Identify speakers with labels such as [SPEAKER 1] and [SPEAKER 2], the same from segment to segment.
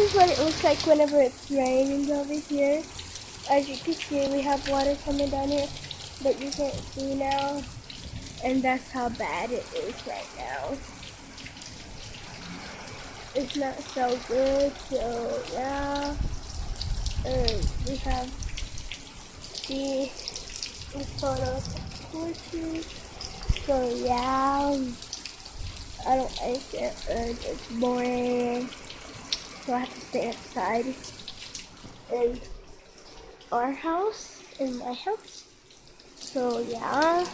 [SPEAKER 1] is what it looks like whenever it's raining over here. As you can see, we have water coming down here, but you can't see now. And that's how bad it is right now. It's not so good, so yeah. We have the photo torches. So yeah, I don't like it. It's boring. So I have to stay outside in our house, in my house. So yeah,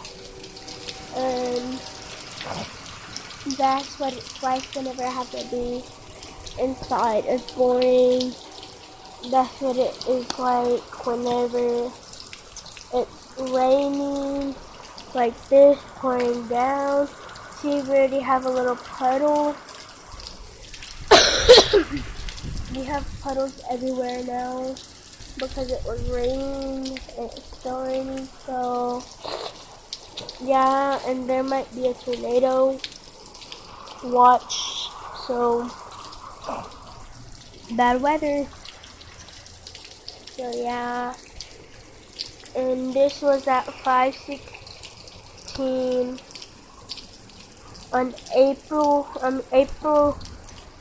[SPEAKER 1] and that's what it's like whenever I have to be inside. It's boring. That's what it is like whenever it's raining like this, pouring down. See, we already have a little puddle. We have puddles everywhere now because it was raining and it's still raining. So yeah, and there might be a tornado watch. So bad weather. So yeah, and this was at 5:16 on April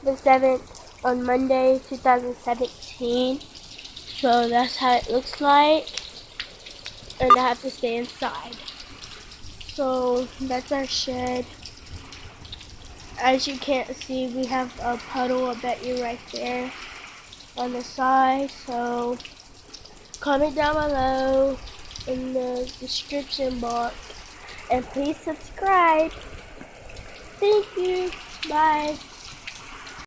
[SPEAKER 1] the 7th on Monday 2017. So that's how it looks like, and I have to stay inside. So that's our shed. As you can't see, we have a puddle, I bet you, right there on the side. So comment down below in the description box, and please subscribe. Thank you. Bye.